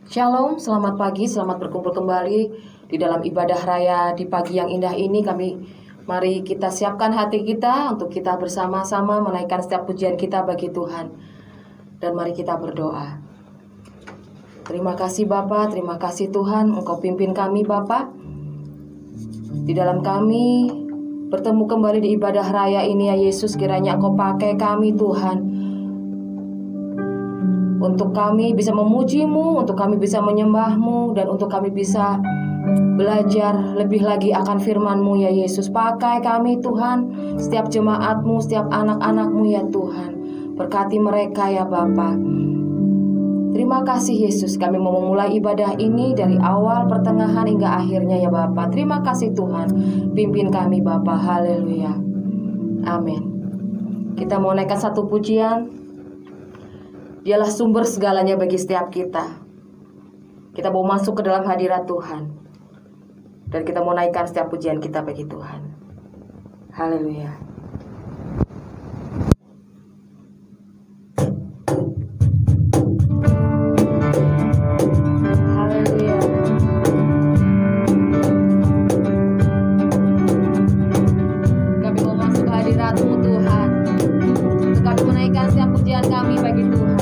Shalom, selamat pagi, selamat berkumpul kembali di dalam ibadah raya di pagi yang indah ini. Mari kita siapkan hati kita untuk kita bersama-sama menaikkan setiap pujian kita bagi Tuhan. Dan mari kita berdoa. Terima kasih Bapa, terima kasih Tuhan, Engkau pimpin kami Bapa. Di dalam kami bertemu kembali di ibadah raya ini ya Yesus, kiranya Engkau pakai kami Tuhan, untuk kami bisa memuji-Mu, untuk kami bisa menyembah-Mu, dan untuk kami bisa belajar lebih lagi akan firman-Mu ya Yesus. Pakai kami Tuhan, setiap jemaat-Mu, setiap anak-anak-Mu ya Tuhan. Berkati mereka ya Bapa. Terima kasih Yesus, kami mau memulai ibadah ini dari awal, pertengahan hingga akhirnya ya Bapa. Terima kasih Tuhan, pimpin kami Bapa. Haleluya. Amin. Kita mau naikkan satu pujian. Dialah sumber segalanya bagi setiap kita. Kita mau masuk ke dalam hadirat Tuhan, dan kita mau naikkan setiap pujian kita bagi Tuhan. Haleluya. Haleluya. Kami mau masuk ke hadirat-Mu Tuhan, untuk kami menaikkan setiap pujian kami bagi Tuhan.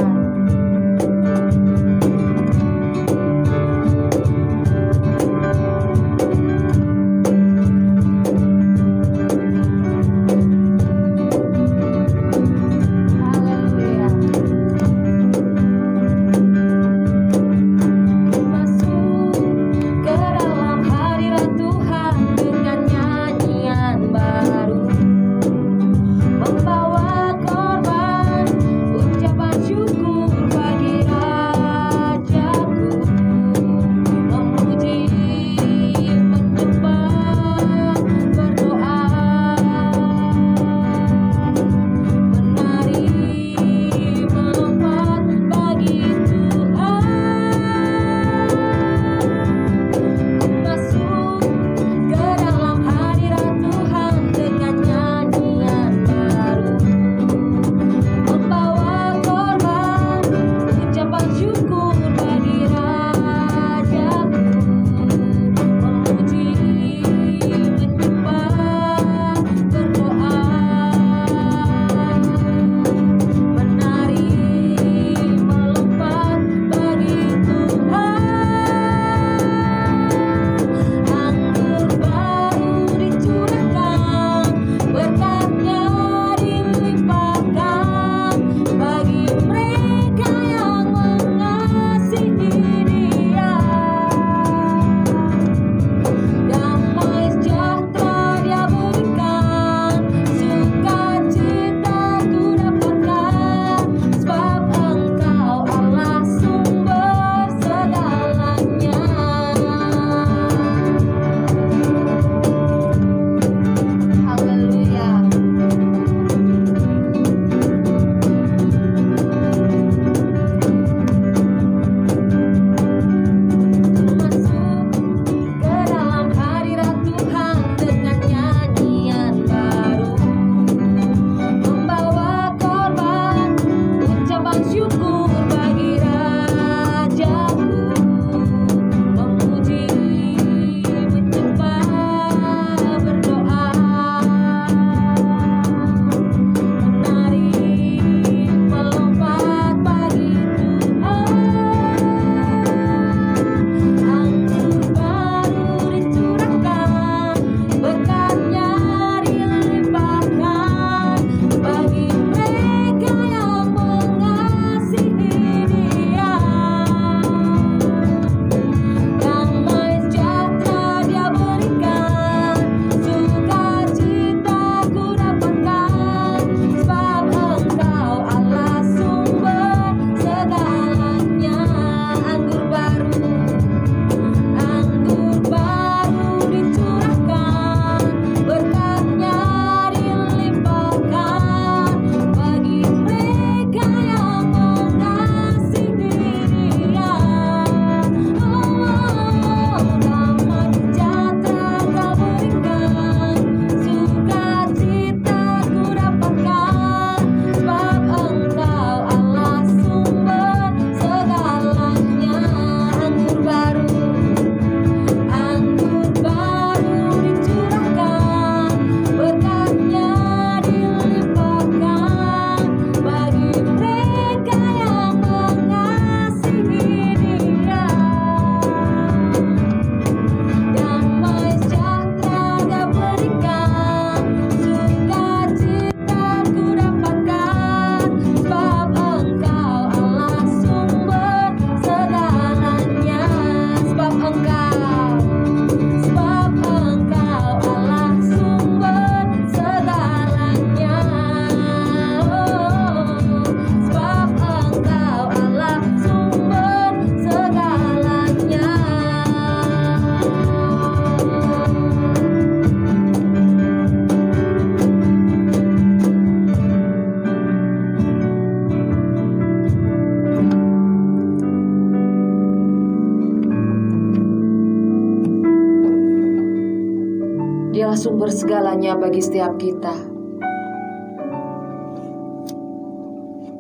Dialah sumber segalanya bagi setiap kita.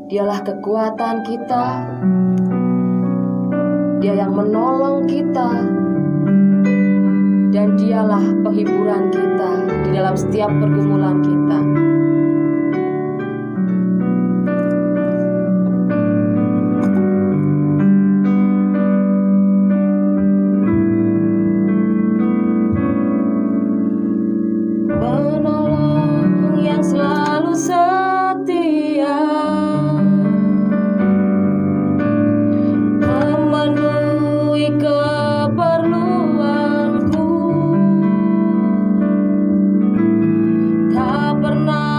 Dialah kekuatan kita. Dia yang menolong kita. Dan dialah penghiburan kita di dalam setiap pergumulan kita. Penolong yang selalu setia, memenuhi keperluanku, tak pernah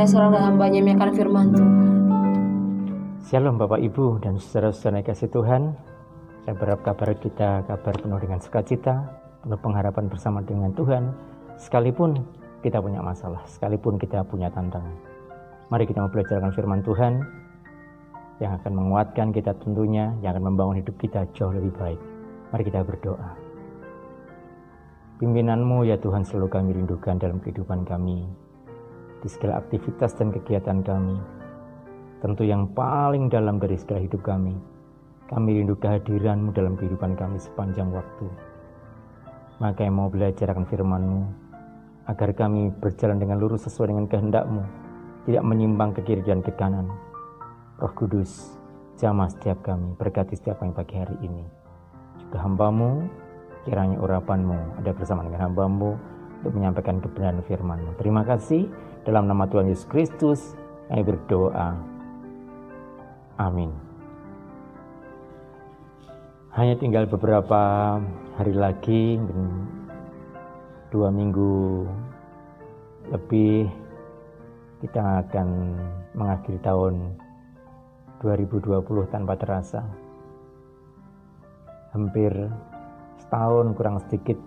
salah seorang hamba-Nya yang akan firman Tuhan. Shalom Bapak Ibu dan saudara-saudara yang kasih Tuhan. Saya berharap kabar kita kabar penuh dengan sukacita, penuh pengharapan bersama dengan Tuhan. Sekalipun kita punya masalah, sekalipun kita punya tantangan. Mari kita mempelajari firman Tuhan yang akan menguatkan kita tentunya, yang akan membangun hidup kita jauh lebih baik. Mari kita berdoa. Pimpinanmu ya Tuhan selalu kami rindukan dalam kehidupan kami, di segala aktivitas dan kegiatan kami. Tentu yang paling dalam dari segala hidup kami rindu kehadiran-Mu dalam kehidupan kami sepanjang waktu. Maka yang mau belajar akan firman-Mu, agar kami berjalan dengan lurus sesuai dengan kehendak-Mu, tidak menyimpang ke kiri dan ke kanan. Roh Kudus, jamah setiap kami, berkati setiap kami pagi hari ini. Juga hamba-Mu, kiranya urapan-Mu ada bersama dengan hamba-Mu untuk menyampaikan kebenaran firman-Mu. Terima kasih, dalam nama Tuhan Yesus Kristus kami berdoa. Amin. Hanya tinggal beberapa hari lagi, 2 minggu lebih, kita akan mengakhiri tahun 2020 tanpa terasa. Hampir setahun kurang sedikit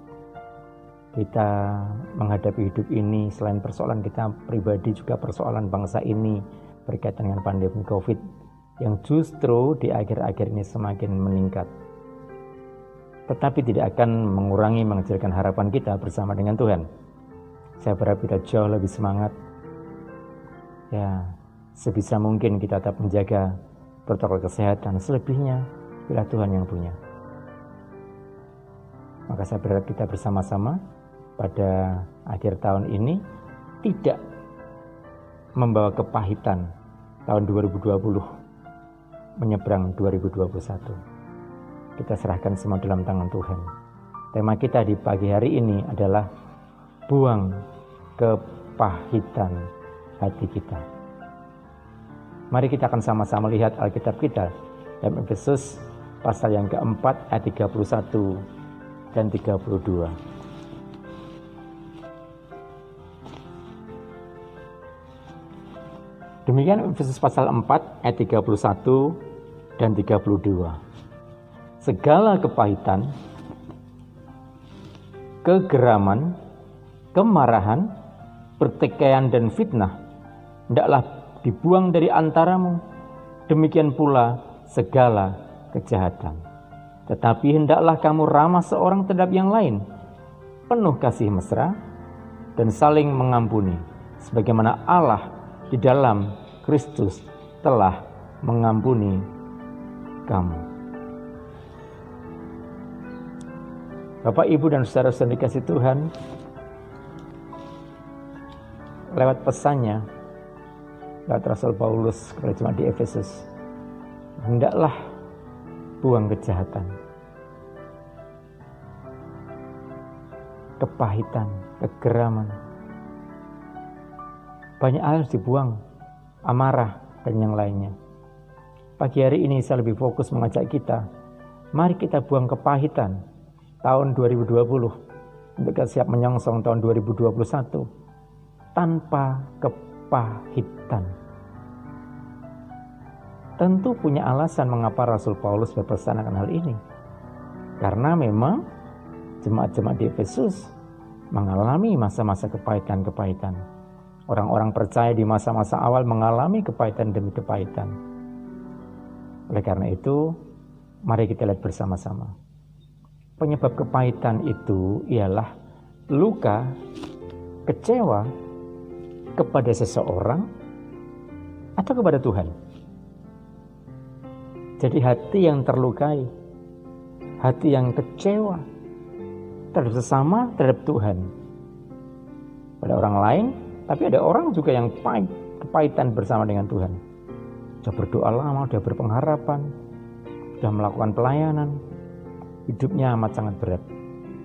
kita menghadapi hidup ini. Selain persoalan kita pribadi, juga persoalan bangsa ini berkaitan dengan pandemi COVID yang justru di akhir-akhir ini semakin meningkat. Tetapi tidak akan mengurangi, mengecilkan harapan kita bersama dengan Tuhan. Saya berharap kita jauh lebih semangat. Ya, sebisa mungkin kita tetap menjaga protokol kesehatan. Selebihnya, bila Tuhan yang punya. Maka saya berharap kita bersama-sama pada akhir tahun ini tidak membawa kepahitan tahun 2020 menyeberang 2021. Kita serahkan semua dalam tangan Tuhan. Tema kita di pagi hari ini adalah buang kepahitan hati kita. Mari kita akan sama-sama lihat Alkitab kita dalam Efesus pasal yang keempat ayat 31 dan 32. Demikian Efesus pasal 4 ayat 31 dan 32. Segala kepahitan, kegeraman, kemarahan, pertikaian dan fitnah hendaklah dibuang dari antaramu. Demikian pula segala kejahatan. Tetapi hendaklah kamu ramah seorang terhadap yang lain, penuh kasih mesra dan saling mengampuni, sebagaimana Allah di dalam Kristus telah mengampuni kamu. Bapak, Ibu, dan saudara-saudara dikasih Tuhan, lewat pesannya, lewat Rasul Paulus kepada jemaat di Efesus, hendaklah buang kejahatan, kepahitan, kegeraman. Banyak hal harus dibuang, amarah dan yang lainnya. Pagi hari ini saya lebih fokus mengajak kita, mari kita buang kepahitan tahun 2020 untuk kita siap menyongsong tahun 2021 tanpa kepahitan. Tentu punya alasan mengapa Rasul Paulus berpesan akan hal ini. Karena memang jemaat-jemaat di Efesus mengalami masa-masa kepahitan-kepahitan. Orang-orang percaya di masa-masa awal mengalami kepahitan demi kepahitan. Oleh karena itu, mari kita lihat bersama-sama. Penyebab kepahitan itu ialah luka, kecewa kepada seseorang atau kepada Tuhan. Jadi hati yang terlukai, hati yang kecewa terhadap sesama, terhadap Tuhan. Pada orang lain, tapi ada orang juga yang kepahitan bersama dengan Tuhan. Sudah berdoa lama, sudah berpengharapan, sudah melakukan pelayanan, hidupnya amat sangat berat.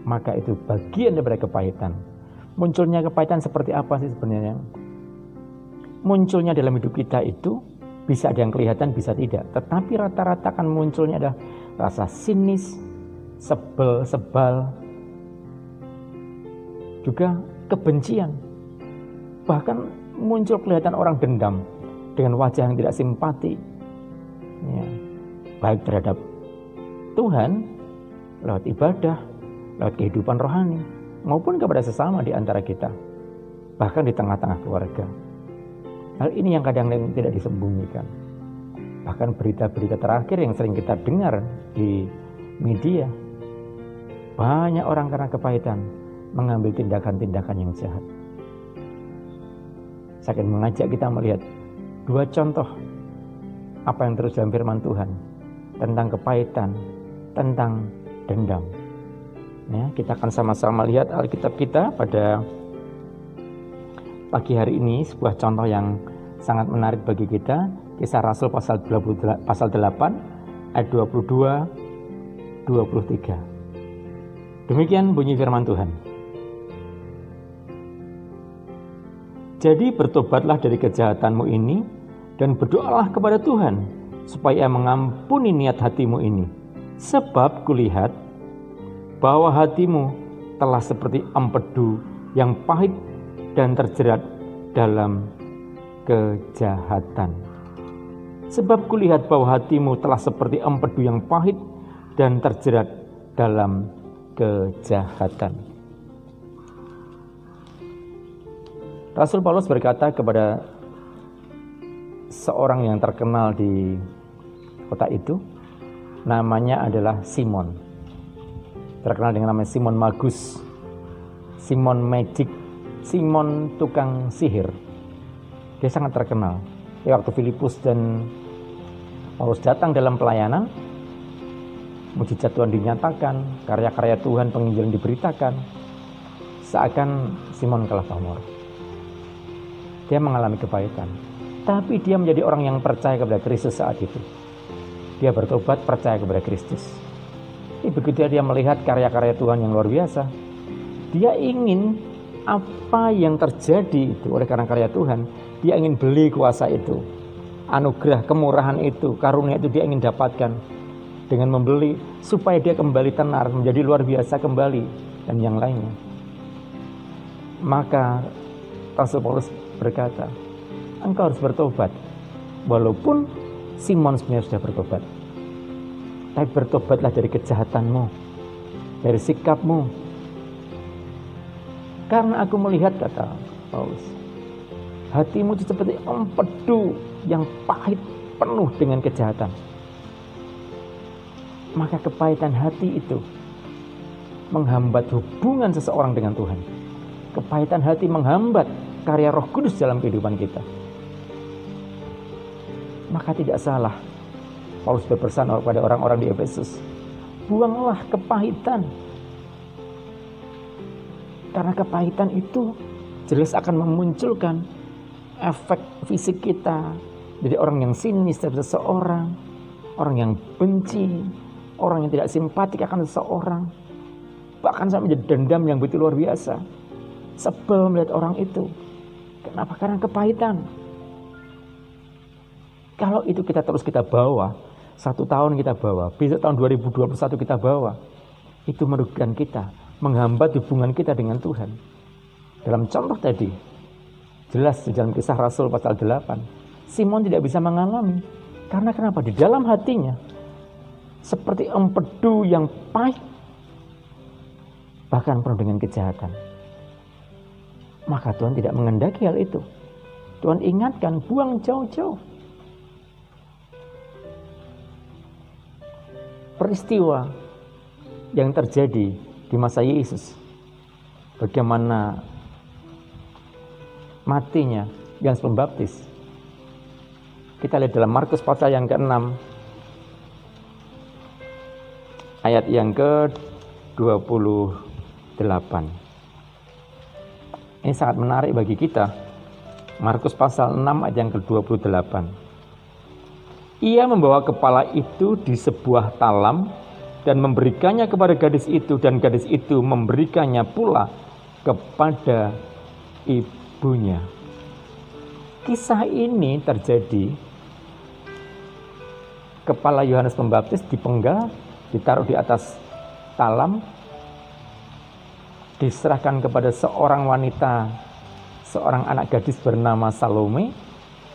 Maka itu bagian daripada kepahitan. Munculnya kepahitan seperti apa sih sebenarnya? Munculnya dalam hidup kita itu bisa ada yang kelihatan, bisa tidak. Tetapi rata-rata kan munculnya ada rasa sinis, sebal, juga kebencian. Bahkan muncul kelihatan orang dendam dengan wajah yang tidak simpati, ya, baik terhadap Tuhan lewat ibadah, lewat kehidupan rohani, maupun kepada sesama di antara kita, bahkan di tengah-tengah keluarga. Hal ini yang kadang tidak disembunyikan. Bahkan berita-berita terakhir yang sering kita dengar di media, banyak orang karena kepahitan mengambil tindakan-tindakan yang jahat. Saya akan mengajak kita melihat 2 contoh apa yang terus dalam firman Tuhan tentang kepahitan, tentang dendam. Ya, kita akan sama-sama lihat Alkitab kita pada pagi hari ini, sebuah contoh yang sangat menarik bagi kita. Kisah Rasul pasal 8 ayat 22-23. Demikian bunyi firman Tuhan. Jadi bertobatlah dari kejahatanmu ini dan berdoalah kepada Tuhan supaya mengampuni niat hatimu ini. Sebab kulihat bahwa hatimu telah seperti empedu yang pahit dan terjerat dalam kejahatan. Sebab kulihat bahwa hatimu telah seperti empedu yang pahit dan terjerat dalam kejahatan. Rasul Paulus berkata kepada seorang yang terkenal di kota itu, namanya adalah Simon. Terkenal dengan nama Simon Magus, Simon Magic, Simon tukang sihir. Dia sangat terkenal. Waktu Filipus dan Paulus datang dalam pelayanan, mujizat Tuhan dinyatakan, karya-karya Tuhan, penginjilan diberitakan, seakan Simon kalah pamor. Dia mengalami kepahitan, tapi dia menjadi orang yang percaya kepada Kristus saat itu. Dia bertobat, percaya kepada Kristus. Begitu dia melihat karya-karya Tuhan yang luar biasa, dia ingin apa yang terjadi itu oleh karena karya Tuhan, dia ingin beli kuasa itu, anugerah, kemurahan itu, karunia itu dia ingin dapatkan dengan membeli supaya dia kembali tenar, menjadi luar biasa kembali dan yang lainnya. Maka Rasul Paulus berkata, engkau harus bertobat. Walaupun Simon sebenarnya sudah bertobat, tapi bertobatlah dari kejahatanmu, dari sikapmu. Karena aku melihat, kata Paulus, hatimu itu seperti empedu yang pahit, penuh dengan kejahatan. Maka kepahitan hati itu menghambat hubungan seseorang dengan Tuhan. Kepahitan hati menghambat karya Roh Kudus dalam kehidupan kita. Maka tidak salah Paulus berpesan kepada orang-orang di Efesus, buanglah kepahitan. Karena kepahitan itu jelas akan memunculkan efek fisik kita. Jadi orang yang sinis terhadap seseorang, orang yang benci, orang yang tidak simpatik akan seseorang, bahkan sampai menjadi dendam yang begitu luar biasa, sebel melihat orang itu. Kenapa? Karena kepahitan. Kalau itu kita terus kita bawa, 1 tahun kita bawa, besok tahun 2021 kita bawa, itu merugikan kita, menghambat hubungan kita dengan Tuhan. Dalam contoh tadi, jelas di dalam Kisah Rasul pasal 8, Simon tidak bisa mengalami. Karena kenapa? Di dalam hatinya seperti empedu yang pahit, bahkan penuh dengan kejahatan. Maka Tuhan tidak mengendaki hal itu. Tuhan ingatkan, buang jauh-jauh. Peristiwa yang terjadi di masa Yesus, bagaimana matinya Yohanes Pembaptis, kita lihat dalam Markus pasal yang ke-6 ayat yang ke-28. Ini sangat menarik bagi kita. Markus pasal 6 ayat yang ke-28. Ia membawa kepala itu di sebuah talam dan memberikannya kepada gadis itu, dan gadis itu memberikannya pula kepada ibunya. Kisah ini terjadi, kepala Yohanes Pembaptis dipenggal, ditaruh di atas talam, diserahkan kepada seorang wanita seorang anak gadis bernama Salome.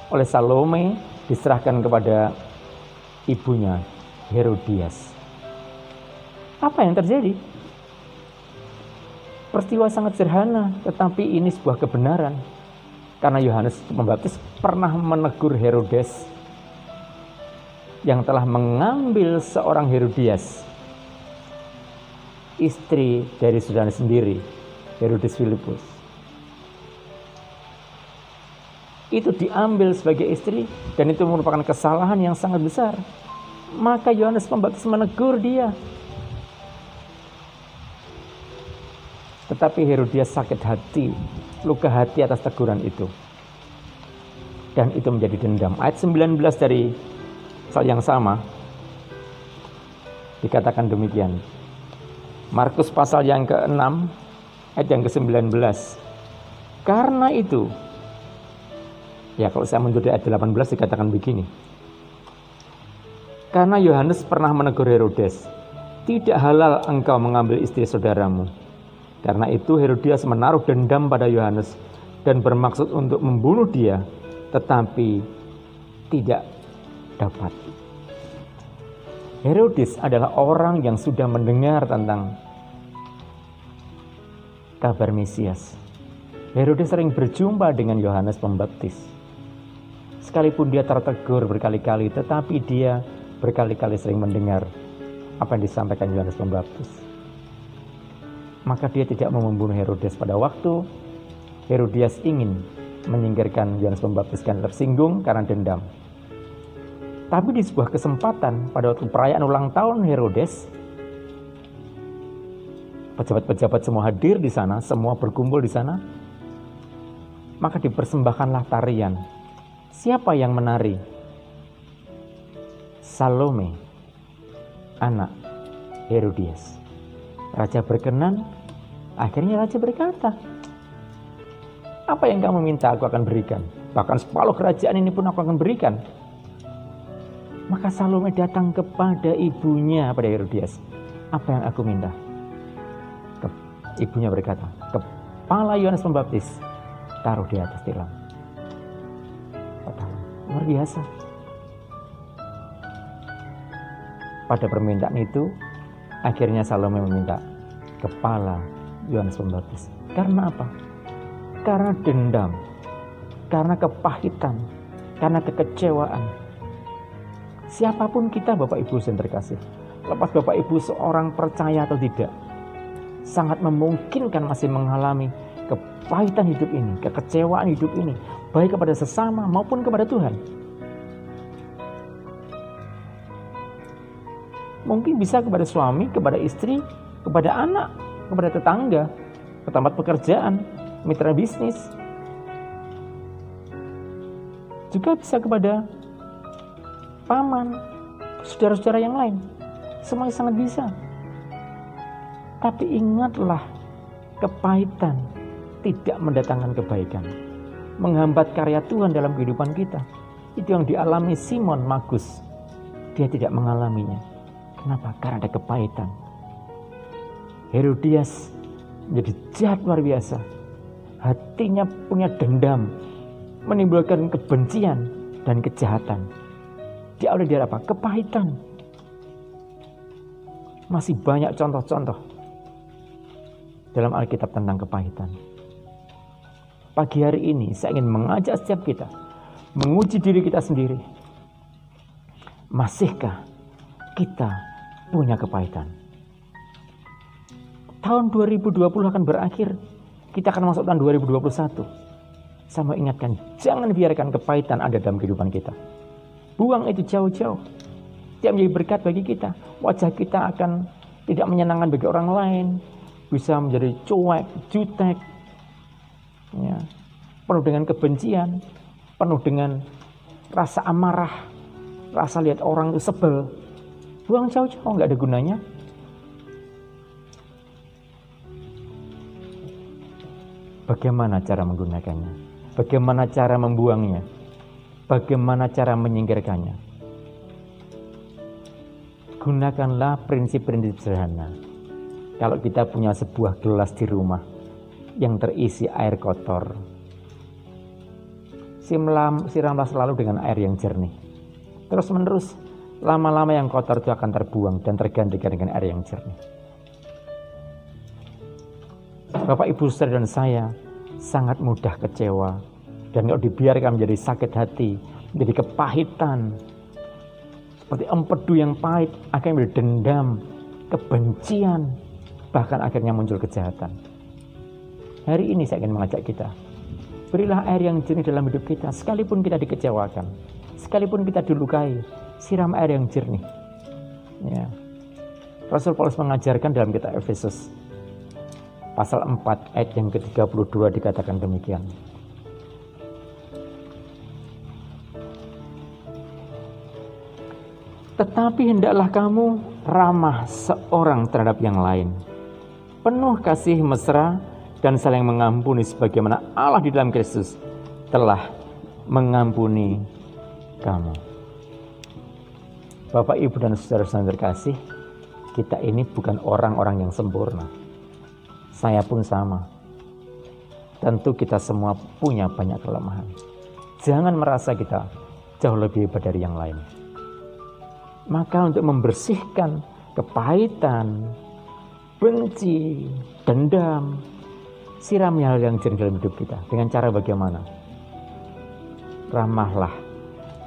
Oleh Salome diserahkan kepada ibunya Herodias. Apa yang terjadi? Peristiwa sangat sederhana, tetapi ini sebuah kebenaran. Karena Yohanes Pembaptis pernah menegur Herodes yang telah mengambil seorang Herodias, istri dari saudara sendiri, Herodes Filipus. Itu diambil sebagai istri dan itu merupakan kesalahan yang sangat besar. Maka Yohanes Pembaptis menegur dia. Tetapi Herodias sakit hati, luka hati atas teguran itu. Dan itu menjadi dendam. Ayat 19 dari pasal yang sama dikatakan demikian. Markus pasal yang ke-6 ayat yang ke-19. Karena itu, ya kalau saya mundur dari ayat 18 dikatakan begini. Karena Yohanes pernah menegur Herodes, tidak halal engkau mengambil istri saudaramu. Karena itu Herodias menaruh dendam pada Yohanes dan bermaksud untuk membunuh dia, tetapi tidak dapat. Herodes adalah orang yang sudah mendengar tentang kabar Mesias. Herodes sering berjumpa dengan Yohanes Pembaptis. Sekalipun dia tertegur berkali-kali, tetapi dia berkali-kali sering mendengar apa yang disampaikan Yohanes Pembaptis. Maka dia tidak mau membunuh Herodes. Pada waktu Herodias ingin menyingkirkan Yohanes Pembaptis karena tersinggung karena dendam. Tapi di sebuah kesempatan pada waktu perayaan ulang tahun Herodes, pejabat-pejabat semua hadir di sana, semua berkumpul di sana. Maka dipersembahkanlah tarian. Siapa yang menari? Salome, anak Herodias. Raja berkenan. Akhirnya raja berkata, apa yang kamu minta aku akan berikan. Bahkan separuh kerajaan ini pun aku akan berikan. Maka Salome datang kepada ibunya, pada Herodias. Apa yang aku minta? Ibunya berkata, kepala Yohanes Pembaptis taruh di atas tilam. Luar biasa. Pada permintaan itu, akhirnya Salome meminta kepala Yohanes Pembaptis. Karena apa? Karena dendam, karena kepahitan, karena kekecewaan. Siapapun kita, Bapak Ibu yang terkasih, lepas Bapak Ibu seorang percaya atau tidak, sangat memungkinkan masih mengalami kepahitan hidup ini, kekecewaan hidup ini, baik kepada sesama maupun kepada Tuhan. Mungkin bisa kepada suami, kepada istri, kepada anak, kepada tetangga, ke tempat pekerjaan, mitra bisnis. Juga bisa kepada paman, saudara-saudara yang lain. Semuanya sangat bisa. Tapi ingatlah, kepahitan tidak mendatangkan kebaikan, menghambat karya Tuhan dalam kehidupan kita. Itu yang dialami Simon Magus. Dia tidak mengalaminya. Kenapa? Karena ada kepahitan. Herodias menjadi jahat luar biasa. Hatinya punya dendam, menimbulkan kebencian dan kejahatan. Diawali dari apa? Kepahitan. Masih banyak contoh-contoh dalam Alkitab tentang kepahitan. Pagi hari ini saya ingin mengajak setiap kita menguji diri kita sendiri. Masihkah kita punya kepahitan? Tahun 2020 akan berakhir. Kita akan masuk tahun 2021. Saya mau ingatkan, jangan biarkan kepahitan ada dalam kehidupan kita. Buang itu jauh-jauh. Tidak menjadi berkat bagi kita. Wajah kita akan tidak menyenangkan bagi orang lain. Bisa menjadi cuek, jutek, ya, penuh dengan kebencian, penuh dengan rasa amarah, rasa lihat orang itu sebel. Buang jauh-jauh, nggak ada gunanya. Bagaimana cara menggunakannya? Bagaimana cara membuangnya? Bagaimana cara menyingkirkannya? Gunakanlah prinsip-prinsip sederhana. Kalau kita punya sebuah gelas di rumah yang terisi air kotor, Siramlah selalu dengan air yang jernih. Terus menerus, lama-lama yang kotor itu akan terbuang dan tergantikan dengan air yang jernih. Bapak, Ibu, Saudara dan saya sangat mudah kecewa. Dan kalau dibiarkan menjadi sakit hati, menjadi kepahitan, seperti empedu yang pahit, akan menjadi dendam, kebencian, bahkan akhirnya muncul kejahatan. Hari ini saya ingin mengajak kita, berilah air yang jernih dalam hidup kita. Sekalipun kita dikecewakan, sekalipun kita dilukai, siram air yang jernih. Ya. Rasul Paulus mengajarkan dalam kitab Efesus pasal 4 ayat yang ke-32 dikatakan demikian. Tetapi hendaklah kamu ramah seorang terhadap yang lain, penuh kasih mesra dan saling mengampuni sebagaimana Allah di dalam Kristus telah mengampuni kamu. Bapak, Ibu, dan saudara-saudara terkasih, kita ini bukan orang-orang yang sempurna. Saya pun sama. Tentu kita semua punya banyak kelemahan. Jangan merasa kita jauh lebih hebat dari yang lain. Maka untuk membersihkan kepahitan, benci, dendam, siram hal yang jernih dalam hidup kita. Dengan cara bagaimana? Ramahlah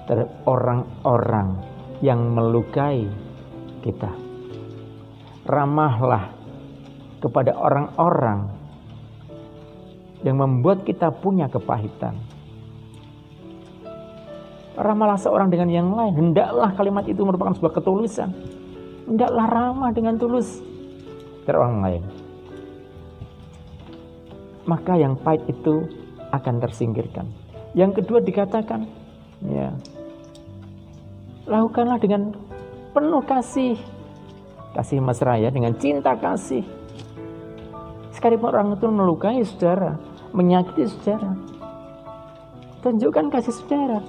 terhadap orang-orang yang melukai kita. Ramahlah kepada orang-orang yang membuat kita punya kepahitan. Ramahlah seorang dengan yang lain. Hendaklah kalimat itu merupakan sebuah ketulusan. Hendaklah ramah dengan tulus terhadap orang lain. Maka yang pahit itu akan tersingkirkan. Yang kedua dikatakan, ya, lakukanlah dengan penuh kasih. Kasih mesra, ya, dengan cinta kasih. Sekalipun orang itu melukai saudara, menyakiti saudara, tunjukkan kasih saudara.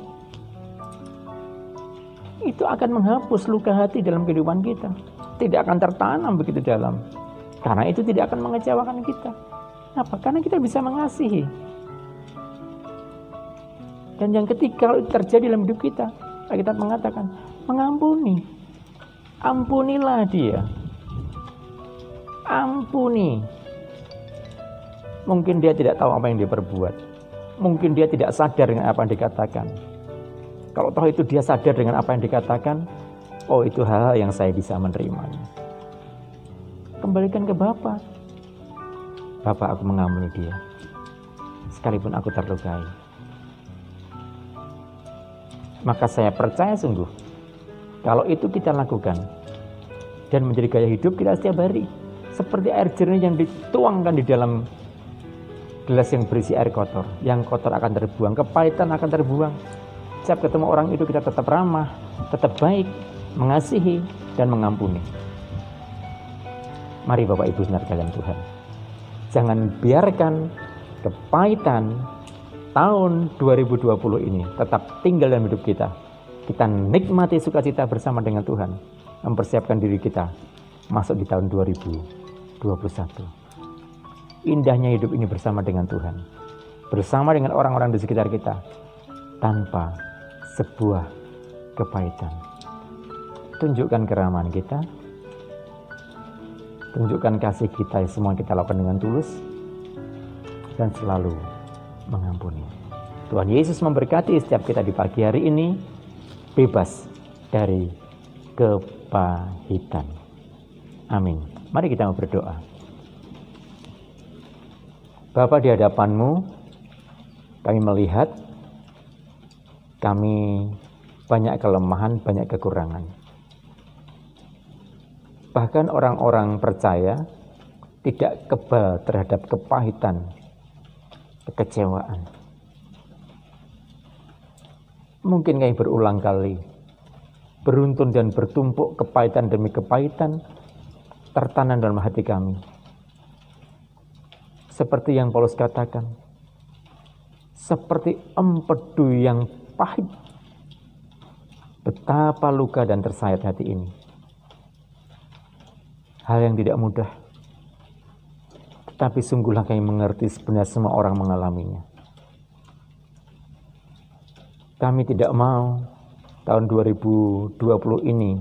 Itu akan menghapus luka hati dalam kehidupan kita. Tidak akan tertanam begitu dalam. Karena itu tidak akan mengecewakan kita. Kenapa? Karena kita bisa mengasihi. Dan yang ketiga, kalau itu terjadi dalam hidup kita, kita mengatakan, mengampuni. Ampunilah dia. Ampuni. Mungkin dia tidak tahu apa yang dia perbuat. Mungkin dia tidak sadar dengan apa yang dikatakan. Kalau toh itu dia sadar dengan apa yang dikatakan, oh, itu hal yang saya bisa menerimanya. Kembalikan ke Bapa. Bapa, aku mengampuni dia, sekalipun aku terlukai. Maka saya percaya sungguh, kalau itu kita lakukan dan menjadi gaya hidup kita setiap hari, seperti air jernih yang dituangkan di dalam gelas yang berisi air kotor. Yang kotor akan terbuang, kepahitan akan terbuang. Setiap ketemu orang itu kita tetap ramah, tetap baik, mengasihi, dan mengampuni. Mari Bapak Ibu saudara sekalian Tuhan, jangan biarkan kepahitan tahun 2020 ini tetap tinggal dalam hidup kita. Kita nikmati sukacita bersama dengan Tuhan, mempersiapkan diri kita masuk di tahun 2021. Indahnya hidup ini bersama dengan Tuhan, bersama dengan orang-orang di sekitar kita, tanpa sebuah kepahitan. Tunjukkan keramahan kita, tunjukkan kasih kita, semua kita lakukan dengan tulus, dan selalu mengampuni. Tuhan Yesus memberkati setiap kita di pagi hari ini, bebas dari kepahitan. Amin. Mari kita berdoa. Bapa, di hadapan-Mu kami melihat kami banyak kelemahan, banyak kekurangan. Bahkan orang-orang percaya tidak kebal terhadap kepahitan, kekecewaan. Mungkin kami berulang kali beruntun dan bertumpuk kepahitan demi kepahitan tertanam dalam hati kami. Seperti yang Paulus katakan, seperti empedu yang pahit. Betapa luka dan tersayat hati ini. Hal yang tidak mudah. Tetapi sungguhlah kami mengerti sebenarnya semua orang mengalaminya. Kami tidak mau tahun 2020 ini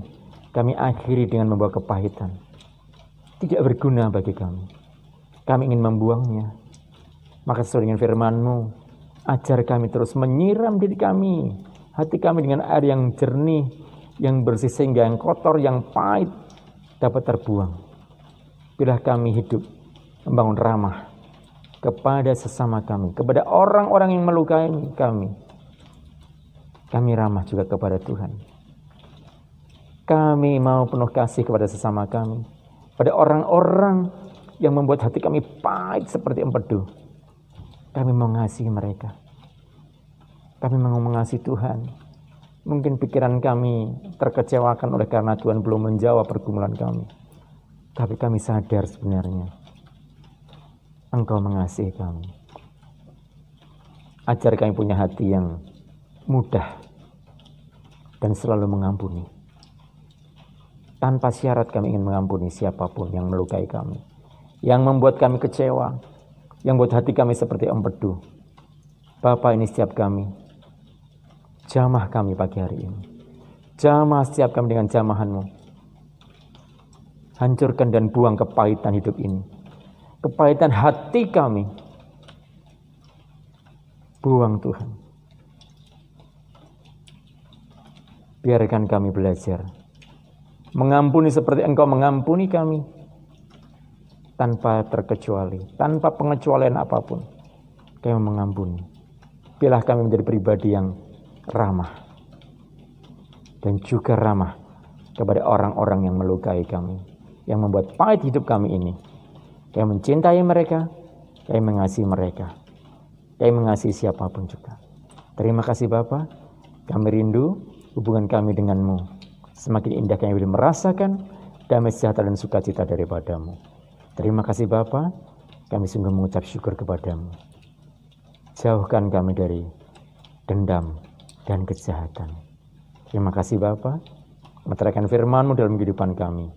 kami akhiri dengan membawa kepahitan. Tidak berguna bagi kami. Kami ingin membuangnya. Maka sesuai dengan firman-Mu, ajar kami terus menyiram diri kami, hati kami dengan air yang jernih, yang bersih, sehingga yang kotor, yang pahit dapat terbuang. Biarlah kami hidup membangun ramah kepada sesama kami, kepada orang-orang yang melukai kami. Kami ramah juga kepada Tuhan. Kami mau penuh kasih kepada sesama kami, pada orang-orang yang membuat hati kami pahit seperti empedu. Kami mau mengasihi mereka. Kami mau mengasihi Tuhan. Mungkin pikiran kami terkecewakan oleh karena Tuhan belum menjawab pergumulan kami. Tapi kami sadar sebenarnya Engkau mengasihi kami. Ajar kami punya hati yang mudah dan selalu mengampuni. Tanpa syarat kami ingin mengampuni siapapun yang melukai kami, yang membuat kami kecewa, yang membuat hati kami seperti empedu. Bapa, ini setiap kami, jamah kami pagi hari ini. Jamah setiap kami dengan jamahan-Mu. Hancurkan dan buang kepahitan hidup ini, kepahitan hati kami. Buang Tuhan. Biarkan kami belajar mengampuni seperti Engkau mengampuni kami, tanpa terkecuali, tanpa pengecualian apapun. Kami mengampuni. Biarlah kami menjadi pribadi yang ramah dan juga ramah kepada orang-orang yang melukai kami, yang membuat pahit hidup kami ini. Kami mencintai mereka, kami mengasihi mereka, kami mengasihi siapapun juga. Terima kasih Bapa. Kami rindu hubungan kami dengan-Mu semakin indah, kami boleh merasakan damai sejahtera dan sukacita daripada-Mu. Terima kasih Bapa, kami sungguh mengucap syukur kepada-Mu. Jauhkan kami dari dendam dan kejahatan. Terima kasih Bapa, meteraikan firman-Mu dalam kehidupan kami.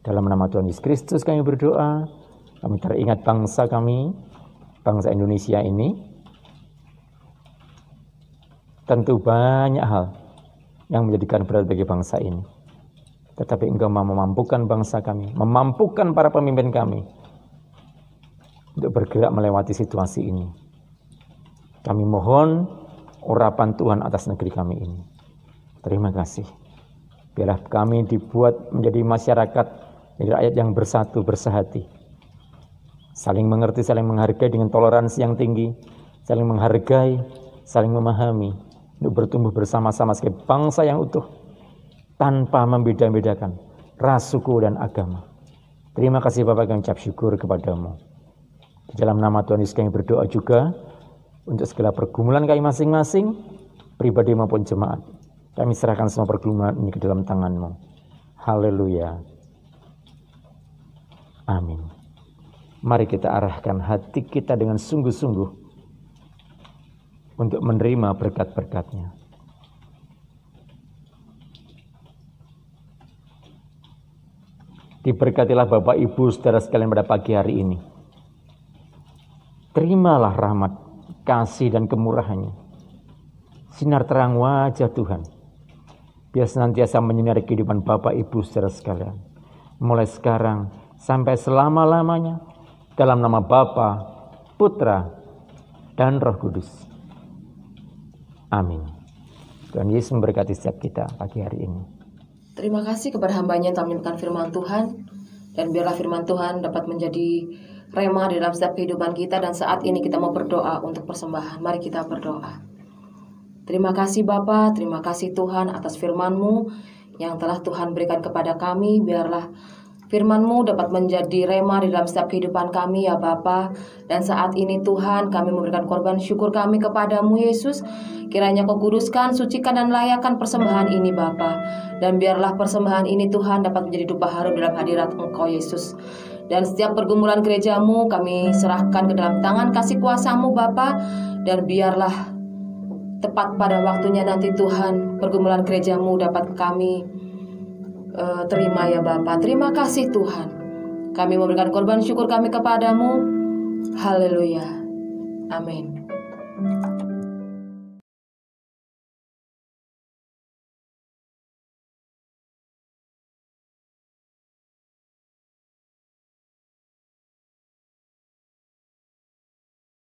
Dalam nama Tuhan Yesus Kristus kami berdoa. Kami teringat bangsa kami, bangsa Indonesia ini. Tentu banyak hal yang menjadikan berat bagi bangsa ini. Tetapi Engkau mau memampukan bangsa kami, memampukan para pemimpin kami untuk bergerak melewati situasi ini. Kami mohon urapan Tuhan atas negeri kami ini. Terima kasih. Biarlah kami dibuat menjadi masyarakat, menjadi rakyat yang bersatu, bersehati. Saling mengerti, saling menghargai dengan toleransi yang tinggi, saling menghargai, saling memahami, untuk bertumbuh bersama-sama sebagai bangsa yang utuh, tanpa membeda-bedakan ras, suku, dan agama. Terima kasih Bapak, kami ucap syukur kepada-Mu. Di dalam nama Tuhan Yesus kami berdoa juga untuk segala pergumulan kami masing-masing, pribadi maupun jemaat. Kami serahkan semua pergumulan ini ke dalam tangan-Mu. Haleluya. Amin. Mari kita arahkan hati kita dengan sungguh-sungguh untuk menerima berkat-berkat-Nya. Diberkatilah Bapak Ibu saudara sekalian pada pagi hari ini. Terimalah rahmat, kasih dan kemurahan-Nya. Sinar terang wajah Tuhan biar senantiasa menyinari kehidupan Bapak Ibu saudara sekalian, mulai sekarang sampai selama-lamanya, dalam nama Bapa, Putra, dan Roh Kudus. Amin. Tuhan Yesus memberkati setiap kita pagi hari ini. Terima kasih kepada hamba-Nya yang telah menyampaikan firman Tuhan. Dan biarlah firman Tuhan dapat menjadi rema di dalam setiap kehidupan kita. Dan saat ini kita mau berdoa untuk persembahan. Mari kita berdoa. Terima kasih Bapa, terima kasih Tuhan atas firman-Mu yang telah Tuhan berikan kepada kami. Biarlah firman-Mu dapat menjadi rema di dalam setiap kehidupan kami ya Bapa. Dan saat ini Tuhan kami memberikan korban syukur kami kepada-Mu Yesus. Kiranya Kau kuduskan, sucikan dan layakkan persembahan ini Bapa. Dan biarlah persembahan ini Tuhan dapat menjadi dupa harum dalam hadirat Engkau Yesus. Dan setiap pergumulan gereja-Mu kami serahkan ke dalam tangan kasih kuasa-Mu Bapa. Dan biarlah tepat pada waktunya nanti Tuhan pergumulan gereja-Mu dapat kami terima ya Bapa. Terima kasih Tuhan. Kami memberikan korban syukur kami kepada-Mu. Haleluya. Amin.